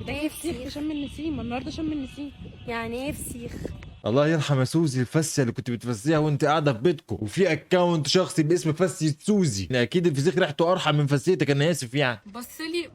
ده ايه فسيخ في شم النسيم؟ النهارده شم النسيم. يعني ايه فسيخ؟ الله يرحم يا سوزي، الفاسيه اللي كنت بتفسيها وانت قاعده في بيتكم، وفي اكونت شخصي باسم فاسيه سوزي، اكيد الفسيخ ريحته ارحم من فسيتك، انا اسف يعني.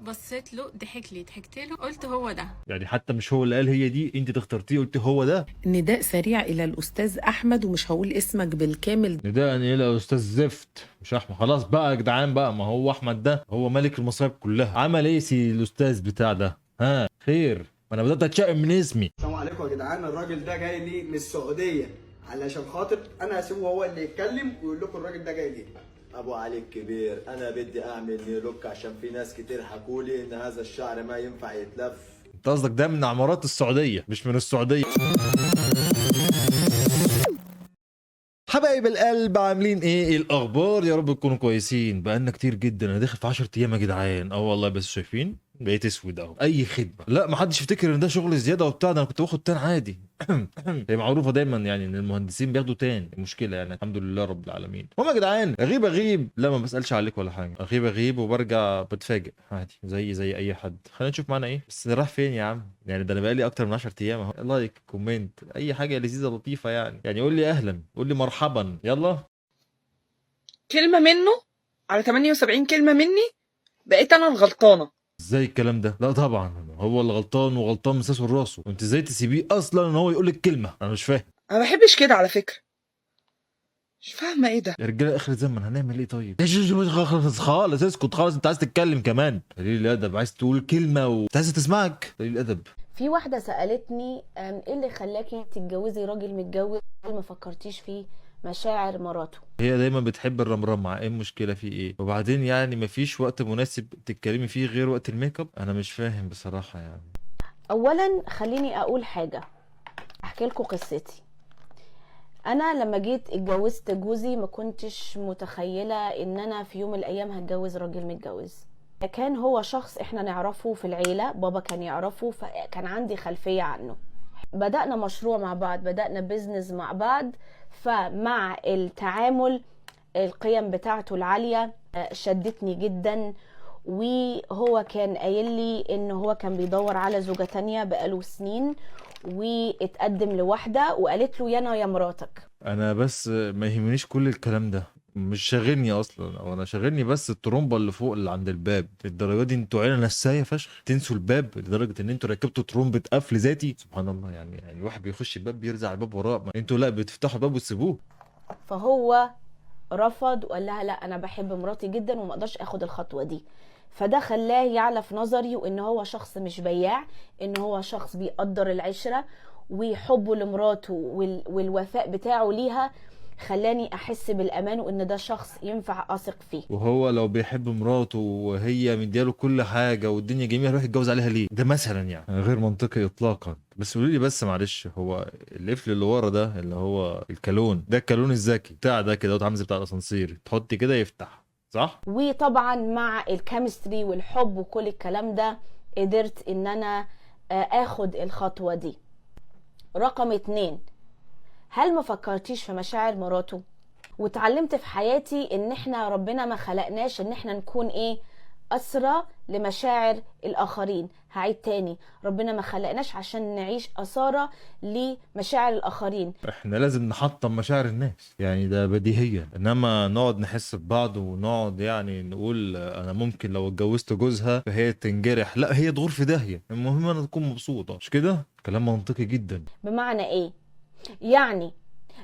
بصيت له، ضحكت له، قلت هو ده. يعني حتى مش هو اللي قال هي دي، انت تخترتيه قلت هو ده. نداء سريع إلى الأستاذ أحمد، ومش هقول اسمك بالكامل. نداء ايه يا استاذ زفت؟ مش احمد، خلاص بقى يا جدعان بقى، ما هو احمد ده هو ملك المصايب كلها. عمل ايه سي الاستاذ بتاع ده؟ ها خير؟ ما انا بدات اتشائم من اسمي. السلام عليكم يا جدعان، الراجل ده جاي لي من السعوديه علشان خاطر انا هسيبه هو اللي يتكلم ويقول لكم الراجل ده جاي ليه. ابو علي الكبير، انا بدي اعمل نيلوك عشان في ناس كتير حكولي ان هذا الشعر ما ينفع يتلف. انت قصدك ده من عمارات السعوديه مش من السعوديه. حبايب القلب عاملين ايه الاخبار؟ يا رب تكونوا كويسين. بقالنا كتير جدا، انا داخل في 10 ايام يا جدعان. اه والله، بس شايفين بقيت اسود اهو. اي خدمه، لا ما حدش يفتكر ان ده شغل زياده وبتاع، ده انا كنت باخد تان عادي. هي معروفه دايما يعني ان المهندسين بياخدوا تان، المشكله يعني الحمد لله رب العالمين. المهم يا جدعان، اغيب لا ما بسالش عليك ولا حاجه، اغيب وبرجع بتفاجئ عادي زي اي حد. خلينا نشوف معانا ايه، بس راح فين يا عم؟ يعني ده انا بقالي اكتر من 10 ايام اهو. لايك كومنت اي حاجه لذيذه لطيفه يعني قول لي اهلا، قول لي مرحبا، يلا. كلمة منه على 78 كلمة مني، بقيت أنا الغلطانة. ازاي الكلام ده؟ لا طبعا هو اللي غلطان، وغلطان من ساسه لراسه، وانت ازاي تسيبيه اصلا ان هو يقول لك كلمه؟ انا مش فاهم. أنا ما بحبش كده على فكرة، مش فاهمة إيه ده. يا رجاله اخر الزمن هنعمل ايه طيب؟ خالص اسكت خالص، انت عايز تتكلم كمان؟ قليل الادب، عايز تقول كلمه عايز تسمعك، قليل الادب. في واحدة سألتني ايه اللي خلاكي تتجوزي راجل متجوز؟ ما فكرتيش في مشاعر مراته؟ هي دايما بتحب الرمرمه، ايه المشكله في ايه؟ وبعدين يعني مفيش وقت مناسب تتكلمي فيه غير وقت الميك اب؟ انا مش فاهم بصراحه يعني. اولا خليني اقول حاجة، احكي لكم قصتي. انا لما جيت اتجوزت جوزي ما كنتش متخيلة ان انا في يوم من الايام هتجوز راجل متجوز. كان هو شخص احنا نعرفه في العيلة، بابا كان يعرفه، فكان عندي خلفية عنه. بدأنا مشروع مع بعض، بدأنا بيزنس مع بعض. فمع التعامل القيم بتاعته العالية شدتني جدا. وهو كان قايل لي ان هو كان بيدور على زوجة تانية بقاله سنين، واتقدم لواحدة وقالت له يا انا يا مراتك. انا بس ما يهمنيش كل الكلام ده، مش شاغلني اصلا، او انا شاغلني بس الترومبه اللي فوق اللي عند الباب. الدرجه دي انتوا عيله نسايه فشخ تنسوا الباب لدرجه ان انتوا ركبتوا ترومبه قفل ذاتي؟ سبحان الله، يعني الواحد بيخش الباب بيرزع الباب وراه، ما انتوا لا بتفتحوا الباب وتسيبوه. فهو رفض وقال لها لا انا بحب مراتي جدا وما اقدرش اخد الخطوه دي. فده خلاه يعلى في نظري، وان هو شخص مش بياع، ان هو شخص بيقدر العشره وحبه لمراته والوفاء بتاعه ليها، خلاني احس بالامان وان ده شخص ينفع اثق فيه. وهو لو بيحب مراته وهي مدياله كل حاجه والدنيا جميله، يروح يتجوز عليها ليه؟ ده مثلا يعني غير منطقي اطلاقا. بس قولوا لي بس معلش، هو القفل اللي ورا ده اللي هو الكالون ده، الكالون الذكي بتاع ده كده عامل زي بتاع الاسانسير، تحطي كده يفتح صح؟ وطبعا مع الكيمستري والحب وكل الكلام ده قدرت ان انا اخد الخطوه دي. رقم 2، هل ما فكرتيش في مشاعر مراته؟ واتعلمت في حياتي ان احنا ربنا ما خلقناش ان احنا نكون أسرى لمشاعر الآخرين. هعيد تاني، ربنا ما خلقناش عشان نعيش أسارة لمشاعر الآخرين. احنا لازم نحطم مشاعر الناس، يعني ده بديهيا، انما نقعد نحس ببعض ونقعد يعني نقول انا ممكن لو اتجوزت جوزها فهي تنجرح، لا هي تغور في داهية، المهم انا تكون مبسوطة، مش كده؟ كلام منطقي جدا. بمعنى ايه؟ يعني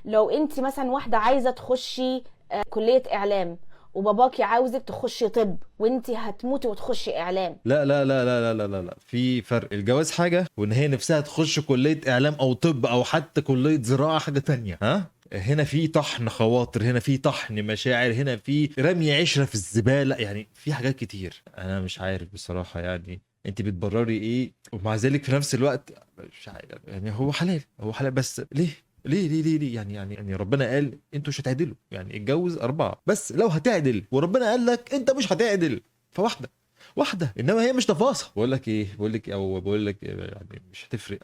لو انت مثلا واحدة عايزة تخشي كلية اعلام، وباباكي عاوزك تخشي طب، وانت هتموتي وتخشي اعلام. لا لا لا لا لا لا لا، في فرق. الجواز حاجة، وان هي نفسها تخش كلية اعلام او طب او حتى كلية زراعة حاجة تانية. ها هنا في طحن خواطر، هنا في طحن مشاعر، هنا في رمي عشرة في الزبالة، يعني في حاجات كتير. انا مش عارف بصراحة يعني انت بتبرري ايه، ومع ذلك في نفس الوقت مش عارف. يعني هو حلال، هو حلال، بس ليه؟ ليه يعني ربنا قال انتوا مش هتعدلوا، يعني اتجوز 4 بس لو هتعدل، وربنا قال لك انت مش هتعدل فواحده، انما هي مش تفاصيل. بقول لك إيه يعني مش هتفرق،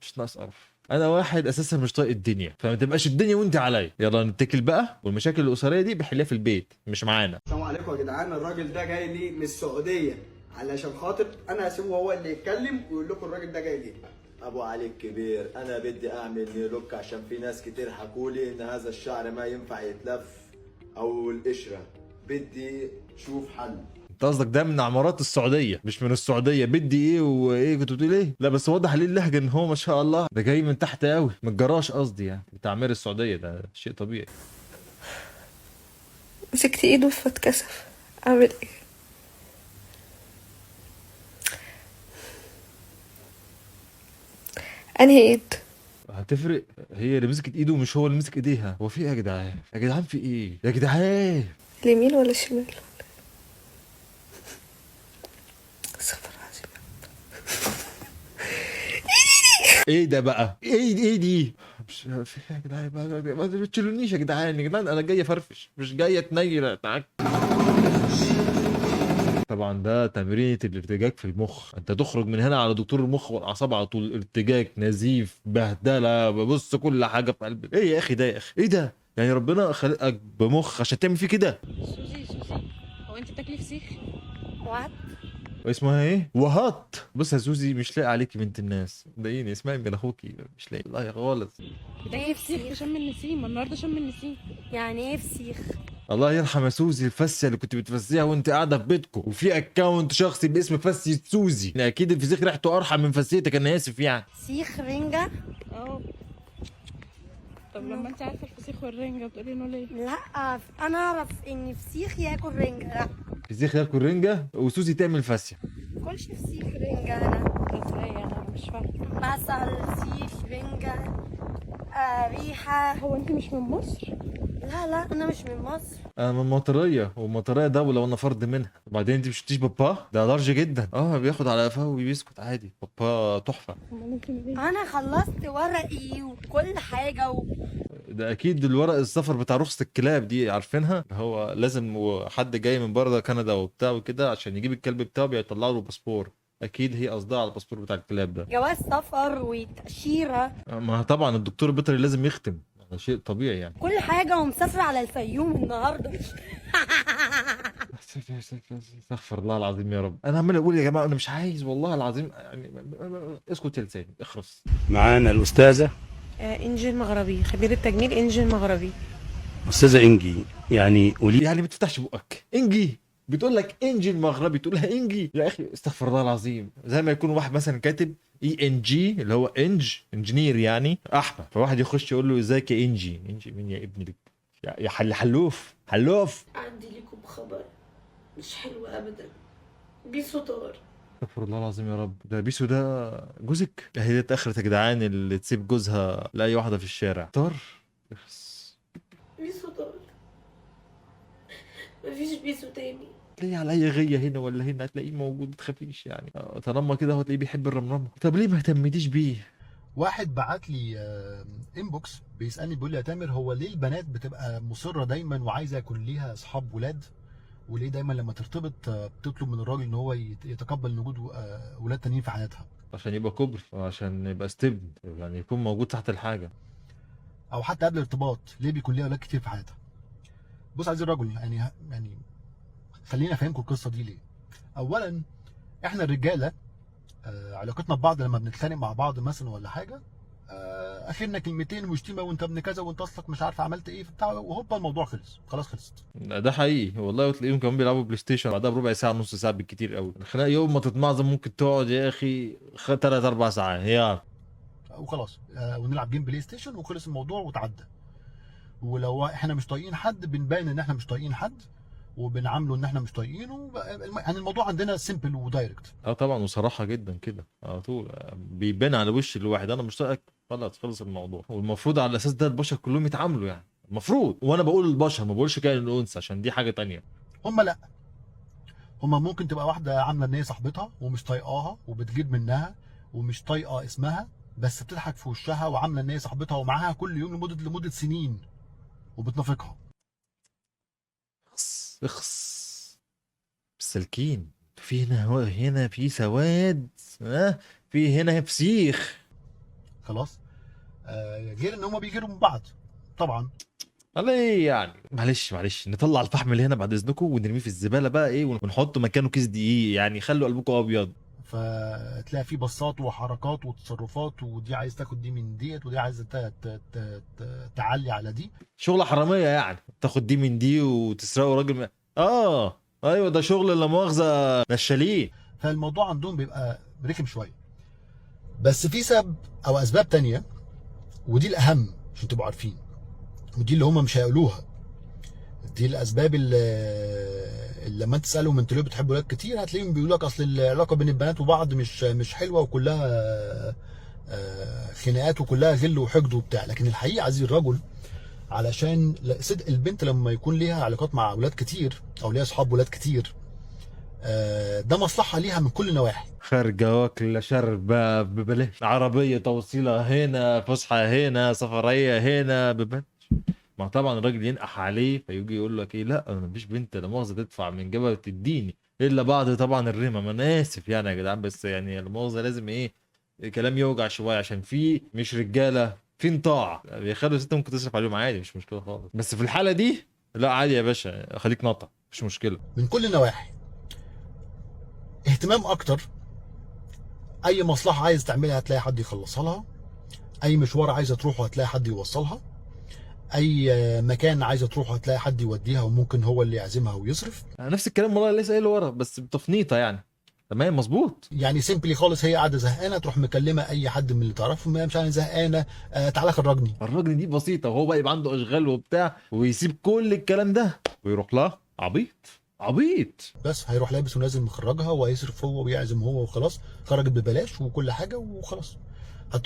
مش ناقص قرف. انا واحد اساسا مش طايق الدنيا، فما تبقاش الدنيا وانت عليا. يلا نتكل بقى، والمشاكل الاسريه دي بحلها في البيت مش معانا. السلام عليكم يا جدعان، الراجل ده جاي لي من السعوديه علشان خاطر انا هسيبه هو اللي يتكلم ويقول لكم الراجل ده جاي ليه. ابو علي الكبير، انا بدي اعمل نيلوك عشان في ناس كتير حكولي ان هذا الشعر ما ينفع يتلف او القشره. بدي شوف حل. انت قصدك ده من عمارات السعوديه مش من السعوديه؟ بدي ايه وايه كنت بتقول ايه؟ لا بس واضح عليه اللهجه ان هو ما شاء الله ده جاي من تحت قوي، من الجراج قصدي، يعني بتاع عمير السعوديه، ده شيء طبيعي. مسكت ايده فاتكسف، اعمل ايه؟ انهي ايد؟ هتفرق؟ هي اللي مسكت ايده مش هو اللي مسك ايديها. هو في ايه يا جدعان؟ يا جدعان في ايه يا جدعان؟ اليمين ولا الشمال؟ استغفر الله العظيم. ايه ده بقى؟ ايه دي؟ مش في إيه يا جدعان؟ ما تشيلونيش يا جدعان. يا جدعان انا جاي افرفش مش جاي اتنيل معاك. طبعا ده تمرينة الارتجاج في المخ. انت تخرج من هنا على دكتور المخ والاعصاب على طول. ارتجاج، نزيف، بهدله، ببص كل حاجه في قلبك. ايه يا اخي ده؟ يا اخي ايه ده؟ يعني ربنا خلقك بمخ عشان تعمل فيه كده؟ سوزي هو انت بتاكلي فسيخ؟ وعد. واسمها ايه؟ وهات. بص يا سوزي مش لاقي عليكي بنت الناس، ضايقني. اسمعي من اخوكي، مش لاقي والله خالص. بتاكلي فسيخ شم النسيم، النهارده شم النسيم. يعني ايه فسيخ؟ الله يرحم يا سوزي الفاسيه اللي كنت بتفسيها وانت قاعده في بيتكم، وفي اكونت شخصي باسم فاسيه سوزي. اكيد الفسيخ ريحته ارحم من فسيتك، انا اسف يعني. فسيخ رنجة؟ اه. طب لما انت عارفه الفسيخ والرنجه بتقولي انه ليه؟ لا، انا اعرف ان فسيخ ياكل رنجة. لا فسيخ ياكل رنجه وسوزي تعمل فاسيه. ماكلش فسيخ رنجة انا. ازاي؟ انا مش فاهمه. بصل، فسيخ، رنجة، ريحة. هو انت مش من مصر؟ لا انا مش من مصر. انا من مطريه، ومطريه دوله وانا فرد منها. وبعدين انت مش شفتيش بابا؟ ده لارج جدا. بياخد على قفاه وبيسكت عادي. بابا تحفه. امال انت من ايه؟ انا خلصت ورقي وكل حاجة ده اكيد الورق السفر بتاع رخصة الكلاب دي عارفينها. هو لازم حد جاي من بره كندا وبتاع وكده عشان يجيب الكلب بتاعه بيطلع له باسبور. اكيد هي قصدها على الباسبور بتاع الكلاب ده. جواز سفر وتأشيرة، ما طبعا الدكتور البيطري لازم يختم، ده شيء طبيعي يعني. كل حاجة، ومسافرة على الفيوم النهاردة. استغفر الله العظيم يا رب. انا عمال اقول يا جماعه انا مش عايز والله العظيم يعني. اسكت يا لساني اخرس. معانا الأستاذة انجي المغربي، خبير التجميل انجي المغربي. أستاذة إنجي، يعني قولي. يعني ما تفتحش بقك. انجي بتقول لك انجي المغربي تقول لها انجي؟ يا اخي استغفر الله العظيم. زي ما يكون واحد مثلا كاتب ENG اللي هو انجينير يعني احمد، فواحد يخش يقول له ازيك يا انجي. انجي مين يا ابني؟ يا حلوف. عندي لكم خبر مش حلو ابدا. بيسو طار. استغفر الله العظيم يا رب. ده بيسو ده جوزك؟ هي دي اخرة يا جدعان اللي تسيب جوزها لاي واحده في الشارع. طار. بيسو طار، مفيش بيسو تاني. تلاقيه على اي غيه هنا ولا هنا هتلاقيه موجود، ما تخافيش يعني. طالما كده هو تلاقيه بيحب الرمرمه. طب ليه ما اهتمتيش بيه؟ واحد بعت لي انبوكس بيسالني بيقول لي يا تامر، هو ليه البنات بتبقى مصره دايما وعايزه يكون ليها اصحاب ولاد، وليه دايما لما ترتبط بتطلب من الراجل ان هو يتقبل وجود ولاد تانيين في حياتها؟ عشان يبقى كوبري وعشان يبقى ستيبل، يعني يكون موجود تحت الحاجه. او حتى قبل الارتباط ليه بيكون ليها اولاد كتير في حياتها؟ بص عايز الراجل يعني خليني افهمكم القصه دي ليه. اولا احنا الرجاله علاقتنا ببعض لما بنتخانق مع بعض مثلا ولا حاجه، اخرنا كلمتين وشتيمه وانت ابن كذا وانت اصلك مش عارف عملت ايه بتاع، وهوبا الموضوع خلاص خلصت. ده حقيقي والله. وتلاقيهم كمان بيلعبوا بلاي ستيشن بعدها بربع ساعه نص ساعه بالكتير قوي. الخناقه يوم ما تتمعظم ممكن تقعد يا اخي 3-4 ساعات هي وخلاص. ونلعب جيم بلاي ستيشن وخلص الموضوع وتعدى. ولو احنا مش طايقين حد بنبان ان احنا مش طايقين حد وبنعامله ان احنا مش طايقينه. يعني الموضوع عندنا سيمبل ودايركت. طبعا وصراحه جدا كده على طول بيبان على وش الواحد انا مش طايقك، خلاص خلص الموضوع. والمفروض على الاساس ده البشر كلهم يتعاملوا يعني المفروض. وانا بقول البشر ما بقولش كائن الانثى عشان دي حاجه تانية. هم لا، هم ممكن تبقى واحده عامله ان هي صاحبتها ومش طايقاها وبتجيب منها ومش طايقه اسمها، بس بتضحك في وشها وعامله ان هي صاحبتها ومعاها كل يوم لمده سنين وبتنافقها. اخس سالكين. في هنا في سواد، في هنا فسيخ. خلاص. غير ان هم بيجروا من بعض طبعا. على ايه يعني؟ معلش نطلع الفحم اللي هنا بعد اذنكم ونرميه في الزباله بقى ايه، ونحط مكانه كيس دقيق، يعني خلوا قلبكم ابيض. فتلاقي فيه بصات وحركات وتصرفات، ودي عايز تاخد دي من ديت، ودي عايزه تعلي على دي. شغل حراميه يعني، تاخد دي من دي وتسرقوا راجل ايوه ده شغل لا مؤاخذه نشالين. فالموضوع عندهم بيبقى رخم شويه. بس في سبب او اسباب تانية، ودي الاهم عشان تبقوا عارفين، ودي اللي هم مش هيقولوها. دي الاسباب اللي لما انت تسالهم انتوا ليه بتحبوا ولاد كتير، هتلاقيهم بيقولوا لك اصل العلاقه بين البنات وبعض مش حلوه، وكلها خناقات وكلها غل وحقد وبتاع. لكن الحقيقه عزيزي الرجل، علشان صدق البنت لما يكون ليها علاقات مع ولاد كتير او ليها اصحاب ولاد كتير، ده مصلحه ليها من كل النواحي. خارجه واكله شاربه ببلاش، عربيه توصيله هنا، فسحه هنا، سفريه هنا ببلاش. ما طبعا الراجل ينقح عليه فيجي يقول لك ايه، لا انا مفيش بنت لا مؤاخذه تدفع من جيبها تديني الا بعد طبعا الرمه. ما انا اسف يعني يا جدعان، بس يعني لا مؤاخذه لازم ايه، كلام يوجع شويه، عشان في مش رجاله في انطاع بيخلوا ست ممكن تصرف عليهم عادي، مش مشكله خالص. بس في الحاله دي لا عادي يا باشا، خليك نطع مش مشكله. من كل النواحي اهتمام اكتر. اي مصلحه عايز تعملها هتلاقي حد يخلصها لها، اي مشوار عايزه تروحه هتلاقي حد يوصلها، اي مكان عايزه تروحه هتلاقي حد يوديها، وممكن هو اللي يعزمها ويصرف. نفس الكلام والله لسه قايله ورا، بس بتفنيطه يعني. تمام مظبوط. يعني سيمبلي خالص، هي قاعده زهقانه تروح مكلمه اي حد من اللي تعرفه، مش انا زهقانه تعالى خرجني. الراجل دي بسيطه، وهو بقى يبقى عنده اشغال وبتاع ويسيب كل الكلام ده ويروح لها. عبيط. بس هيروح لابس ونازل مخرجها، وهيصرف هو ويعزم هو، وخلاص خرجت ببلاش وكل حاجه وخلاص.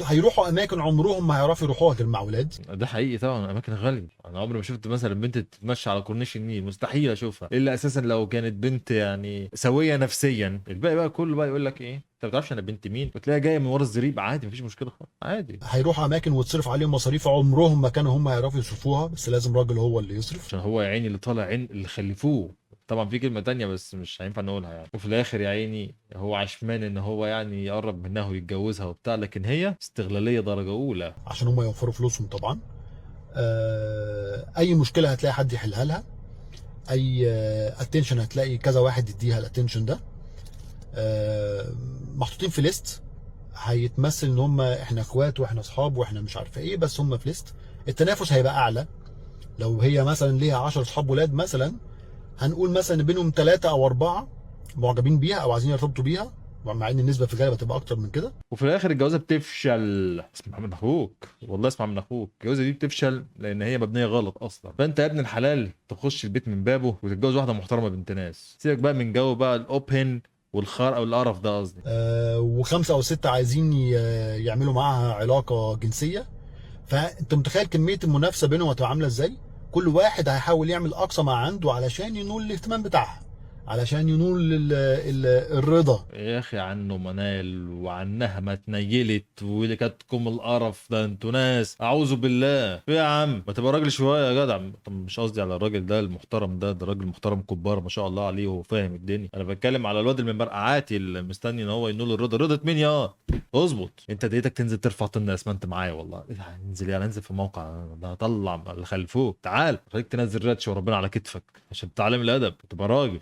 هيروحوا اماكن عمرهم ما هيعرفوا يروحوها غير مع ولاد. ده حقيقي طبعا، اماكن غاليه. انا عمري ما شفت مثلا بنت تتمشى على كورنيش النيل، مستحيل اشوفها الا اساسا لو كانت بنت يعني سويه نفسيا. الباقي بقى كله بقى يقول لك ايه، انت ما بتعرفش انا بنت مين، وتلاقيها جايه من ورا الزريب عادي، مفيش مشكله خالص عادي. هيروحوا اماكن وتصرف عليهم مصاريف عمرهم ما كانوا هم هيعرفوا يصرفوها، بس لازم راجل هو اللي يصرف، عشان هو يا عيني اللي طالع عين اللي خلفوه. طبعا في كلمه تانية بس مش هينفع نقولها يعني. وفي الاخر يا عيني هو عشمان ان هو يعني يقرب منها ويتجوزها وبتاع، لكن هي استغلاليه درجه اولى عشان هم يوفروا فلوسهم طبعا. اي مشكله هتلاقي حد يحلها لها، اي اتنشن هتلاقي كذا واحد يديها الاتنشن ده. محطوطين في ليست، هيتمثل ان هم احنا اخوات واحنا اصحاب واحنا مش عارفه ايه، بس هم في ليست. التنافس هيبقى اعلى. لو هي مثلا ليها 10 اصحاب ولاد مثلا، هنقول مثلا بينهم 3 أو 4 معجبين بيها او عايزين يرتبطوا بيها، مع ان النسبه في الغالب هتبقى اكتر من كده. وفي الاخر الجوازه بتفشل. اسمع من اخوك، والله اسمع من اخوك، الجوازه دي بتفشل لان هي مبنيه غلط اصلا. فانت يا ابن الحلال تخش البيت من بابه وتتجوز واحده محترمه بنت ناس. سيبك بقى من جو بقى الاوبن والخار او القرف ده قصدي. و5 أو 6 عايزين يعملوا معاها علاقه جنسيه. فانت متخيل كميه المنافسه بينهم هتبقى عامله ازاي؟ كل واحد هيحاول يعمل اقصى ما عنده علشان ينول الاهتمام بتاعها، علشان ينول الرضا. يا اخي عنه منال وعنها ما اتنيلت، واللي كاتكم القرف ده انتوا ناس اعوذ بالله. في يا عم ما تبقى راجل شويه يا جدع. طب مش قصدي على الراجل ده المحترم ده راجل محترم كبار ما شاء الله عليه وهو فاهم الدنيا. انا بتكلم على الواد المبرقعاتي اللي مستني ان هو ينول الرضا. رضا مين يا اظبط؟ انت دقيقتك تنزل ترفع طن اسمنت معايا والله. انزل يا انزل في موقع ده، هطلع اللي خلفوه. تعال خليك تنزل راتش وربنا على كتفك عشان تتعلم الادب تبقى راجل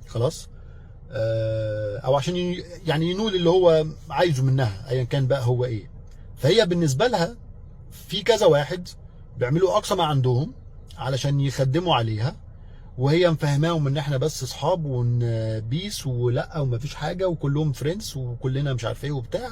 خلاص. او عشان يعني ينول اللي هو عايزه منها ايا كان بقى هو ايه. فهي بالنسبه لها في كذا واحد بيعملوا اقصى ما عندهم علشان يخدموا عليها، وهي مفهماهم ان احنا بس اصحاب ونبيس ولا ومفيش حاجه وكلهم فريندز وكلنا مش عارف ايه وبتاع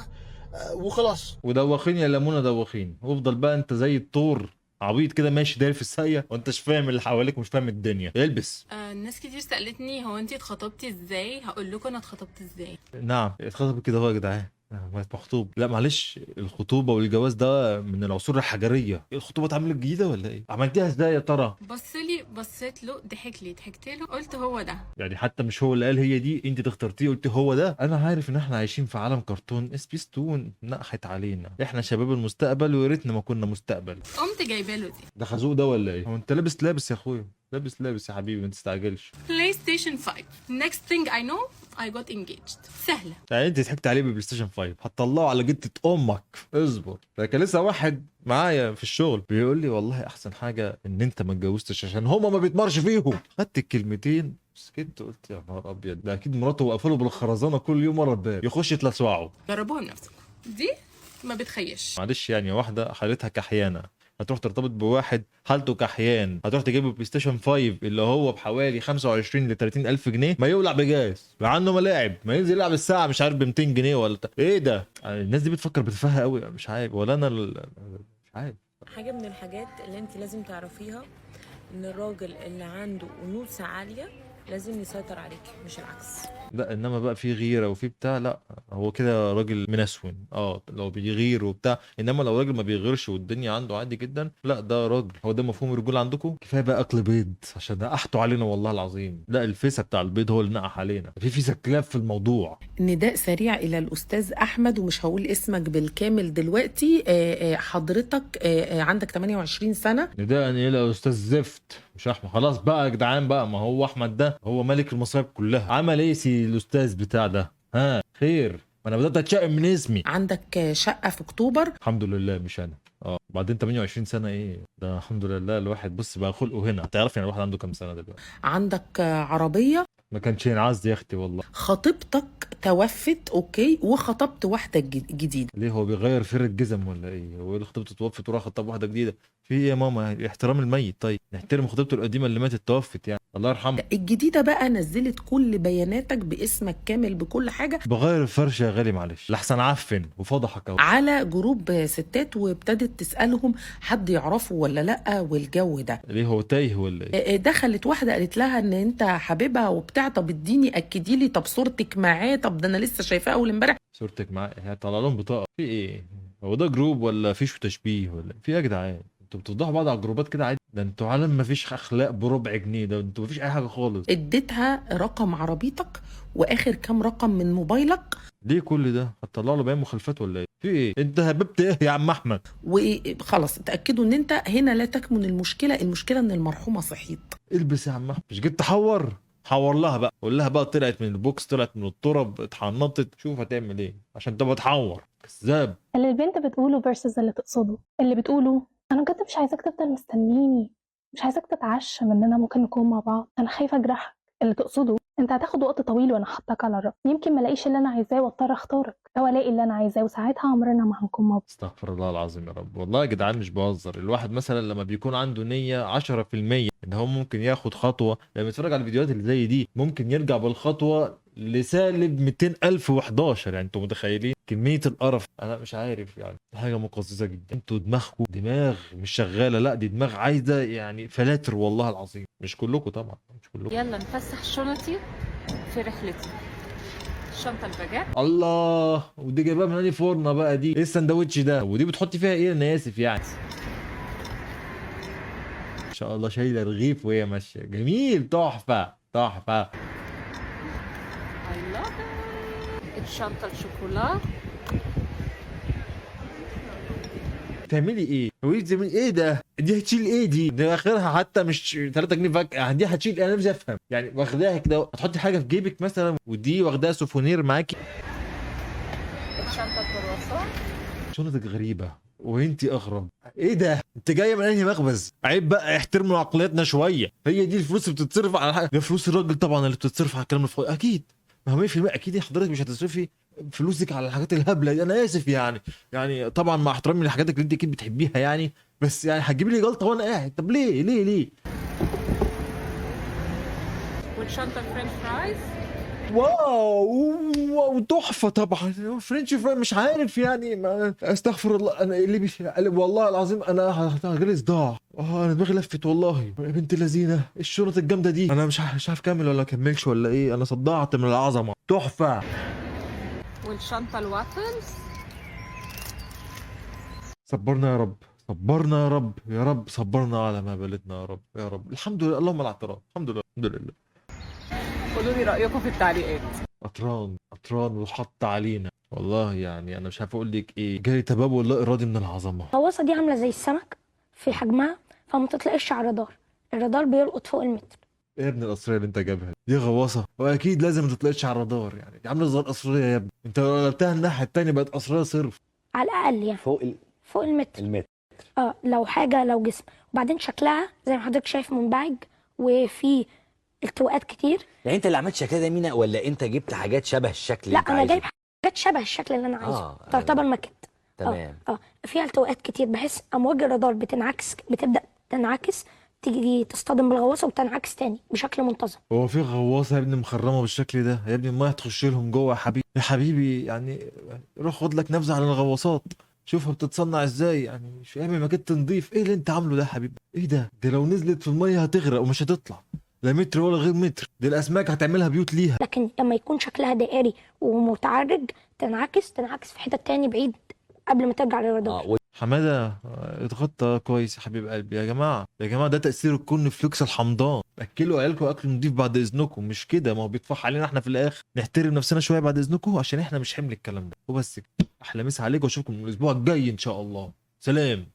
وخلاص. ودوخين يا لمونه دوخين، وافضل بقى انت زي الطور عبيط كده ماشي داير في الساقيه وانتش فاهم اللي حواليك ومش فاهم الدنيا. البس. ناس كتير سألتني هو انتي اتخطبتي ازاي؟ هقول لكم انا اتخطبت ازاي. نعم اتخطب كده هو يا جدعان. مخطوب؟ لا معلش، الخطوبه والجواز ده من العصور الحجريه. ايه الخطوبه اتعملت جديده ولا ايه؟ عملتيها ازاي يا ترى؟ بصيت له، ضحك لي، ضحكت له، قلت هو ده. يعني حتى مش هو اللي قال هي دي، انت تختارتيه قلت هو ده. انا عارف ان احنا عايشين في عالم كرتون، سبيستون نقحت علينا، احنا شباب المستقبل ويا ريتنا ما كنا مستقبل. قمت جايبه له دي. ده خازوق ده ولا ايه؟ هو انت لابس يا اخويا، لابس لابس يا حبيبي ما تستعجلش. بلاي ستيشن 5. next thing I know I got engaged. سهلة. يعني انت ضحكت عليه ببلاي ستيشن 5 هتطلعه على جدة امك. اصبر. لكن لسه واحد معايا في الشغل بيقول لي والله احسن حاجه ان انت ما اتجوزتش عشان هما ما بيتمرش فيهم. خدت الكلمتين سكت قلت يا نهار ابيض ده اكيد مراته وقفله بالخرزانه كل يوم ورا الباب يخش يتلسوعه. جربوها بنفسكم. دي ما بتخيش. معلش يعني واحده حالتها كحيانه هتروح ترتبط بواحد حالته كحيان هتروح تجيب بلاي ستيشن 5 اللي هو بحوالي 25 ل 30 الف جنيه ما يولع بجاز عنده ملاعب ما ينزل يلعب الساعه مش عارف ب 200 جنيه ولا ايه ده. الناس دي بتفكر بتفاهه قوي مش عارف ولا انا مش عارف. حاجة من الحاجات اللي انت لازم تعرفيها ان الراجل اللي عنده أنوثة عالية لازم يسيطر عليكي مش العكس. لا انما بقى في غيره وفي بتاع لا هو كده راجل منسون لو بيغير وبتاع. انما لو راجل ما بيغيرش والدنيا عنده عادي جدا لا ده راجل. هو ده مفهوم الرجوله عندكم. كفايه بقى اكل بيض عشان نقحتوا علينا والله العظيم. لا الفيسه بتاع البيض هو اللي نقح علينا. في فيسه كلاب في الموضوع. نداء سريع الى الاستاذ احمد ومش هقول اسمك بالكامل دلوقتي. حضرتك عندك 28 سنه. نداء الى استاذ زفت مش احمد. خلاص بقى يا جدعان بقى ما هو احمد ده هو ملك المصايب كلها. عمل ايه سي الاستاذ بتاع ده خير ما انا بدات اتشائم من اسمي. عندك شقه في اكتوبر. الحمد لله مش انا. بعدين 28 سنه ايه ده الحمد لله. الواحد بص بقى خلقه هنا. تعرف يعني الواحد عنده كام سنه دلوقتي. عندك عربيه. ما كانش ينعز يا اختي والله. خطيبتك توفت اوكي وخطبت واحده جديده. ليه هو بيغير فرقه جزم ولا ايه؟ هو اللي خطيبته توفت وراح خطب واحده جديده. في ايه يا ماما احترام الميت. طيب نحترم خطيبته القديمه اللي ماتت توفت يعني الله يرحمها. الجديده بقى نزلت كل بياناتك باسمك كامل بكل حاجه. بغير الفرش يا غالي معلش لحسن عفن وفضحك اهو. على جروب ستات وابتدت تسالهم حد يعرفه ولا لا والجو ده. ليه هو تايه ولا ايه؟ دخلت واحده قالت لها ان انت حبيبها وبتاع. طب اديني اكدي لي. طب صورتك معاه. طب ده انا لسه شايفاه اول امبارح. صورتك معاه هطلع لهم بطاقه. في ايه هو ده جروب ولا فيش تشبيه ولا في ايه يا جدعان؟ انتوا بتفضحوا بعض على الجروبات كده عادي. ده انتوا عالم ما فيش اخلاق بربع جنيه. ده انتوا ما فيش اي حاجه خالص. اديتها رقم عربيتك واخر كام رقم من موبايلك. ليه كل ده؟ هتطلع له بيان مخالفات ولا ايه؟ في ايه؟ انت هببت ايه يا عم احمد؟ وخلاص اتاكدوا ان انت هنا لا تكمن المشكله. المشكله ان المرحومه صحيت. البس يا عم احمد. مش جيت تحور؟ حور لها بقى. قول لها بقى طلعت من البوكس طلعت من التراب اتحنطت. شوف هتعمل ايه عشان تبقى تحور. كذاب. اللي البنت بتقوله فيرسز اللي تقصده. اللي بتقوله انا بجد مش عايزاك تفضل مستنيني. مش عايزاك تتعشم اننا ممكن نكون مع بعض. انا خايفه اجرحك. اللي تقصده انت هتاخد وقت طويل وانا حطاك على الرف. يمكن ما الاقيش اللي انا عايزاه واضطر اختارك او الاقي اللي انا عايزاه وساعتها عمرنا ما هنكون مع بعض. استغفر الله العظيم يا رب. والله يا جدعان مش بهزر. الواحد مثلا لما بيكون عنده نيه 10% ان هو ممكن ياخد خطوه. لما يتفرج على الفيديوهات اللي زي دي ممكن يرجع بالخطوه لسالب 200,011. يعني انتوا متخيلين كميه القرف؟ انا مش عارف يعني حاجه مقززه جدا. انتوا دماغكم دماغ مش شغاله. لا دي دماغ عايزه يعني فلاتر والله العظيم. مش كلكم طبعا مش كلكم. يلا نفسح شنطي في رحلتي. الشنطه الباجات. الله ودي جايبها من انهي فرنه بقى دي؟ ايه السندوتش ده؟ ودي بتحطي فيها ايه؟ انا اسف يعني. ان شاء الله شايله رغيف وهي ماشيه. جميل تحفه تحفه. الشنطه الشوكولا. تعملي ايه؟ هو تعملي ايه ده؟ دي هتشيل ايه دي؟ ده اخرها حتى مش 3 جنيه فك. يعني دي هتشيل ايه؟ انا مش افهم. يعني واخداها كده هتحطي حاجه في جيبك مثلا ودي واخداها سوفونير معاكي. الشنطه الكرواسون. شنطتك غريبه وانتي اغرب. ايه ده؟ انت جايه من انهي مخبز؟ عيب بقى احترموا عقلياتنا شويه. هي دي الفلوس اللي بتتصرف على حاجه؟ ده فلوس الراجل طبعا اللي بتتصرف على الكلام الفاضي اكيد. ما هو 100% اكيد حضرتك مش هتصرفي فلوسك على الحاجات الهبله دي. انا اسف يعني طبعا مع احترامي لحاجاتك اللي انت اكيد بتحبيها يعني. بس يعني هتجيبي لي جلطه وانا قاعد. طب ليه؟ والشنطه الفرنش فرايز. واو تحفه طبعا. فرنش فراي مش عارف يعني ما استغفر الله. انا اللي والله العظيم انا هجلس ضاع. انا دماغي لفت والله يا بنت اللذينه. الشنط الجامده دي انا مش عارف كامل ولا كملش ولا ايه. انا صدعت من العظمه. تحفه. والشنطه الوافلز. صبرنا يا رب. صبرنا يا رب. يا رب صبرنا على ما بلتنا يا رب. يا رب الحمد لله. اللهم الاعتراف. الحمد لله الحمد لله. قولوا لي رايكم في التعليقات. قطران وحط علينا والله. يعني انا مش عارف اقول لك ايه. جاي تباب والله ارادي من العظمه. الغواصه دي عامله زي السمك في حجمها فما تطلقش على الرادار. الرادار بيلقط فوق المتر. ايه يا ابن القصريه اللي انت جايبها دي غواصه، واكيد لازم ما تطلعش على الرادار، يعني دي عامله زي القصريه يا ابني، انت لو قلبتها الناحيه التانيه بقت قصريه صرف. على الاقل يعني فوق المتر. المتر. لو حاجه، لو جسم، وبعدين شكلها زي ما حضرتك شايف منبعج وفي التواءات كتير. يعني انت اللي عملت شكلها ده مينا، ولا انت جبت حاجات شبه الشكل اللي لا انت انا عايزه؟ جايب حاجات شبه الشكل اللي انا عايزه. تعتبر ماكت. تمام. فيها التواءات كتير بحيث امواج الرادار بتبدا تنعكس، تيجي تصطدم بالغواصه وتنعكس تاني بشكل منتظم. هو في غواصه يا ابني مخرمه بالشكل ده يا ابني؟ ما هتخش لهم جوه يا حبيبي، يا حبيبي يعني روح خد لك نبذه على الغواصات، شوفها بتتصنع ازاي، يعني مش فاهم ماكيت نضيف. ايه اللي انت عامله ده يا حبيبي؟ ايه ده؟ دي لو نزلت في الميه هتغرق ومش هتطلع، لا متر ولا غير متر، دي الاسماك هتعملها بيوت ليها. لكن لما يكون شكلها دائري ومتعرج تنعكس في حته تاني بعيد قبل ما ترجع للرادار. حماده اتغطى كويس يا حبيب قلبي. يا جماعه يا جماعه، ده تاثير الكورن فليكس الحمضان. اكلوا عيالكم اكل نضيف بعد اذنكم، مش كده؟ ما هو بيطفح علينا احنا في الاخر. نحترم نفسنا شويه بعد اذنكم عشان احنا مش حمل الكلام ده وبس كده. احلى مسا عليكم واشوفكم الاسبوع الجاي ان شاء الله. سلام.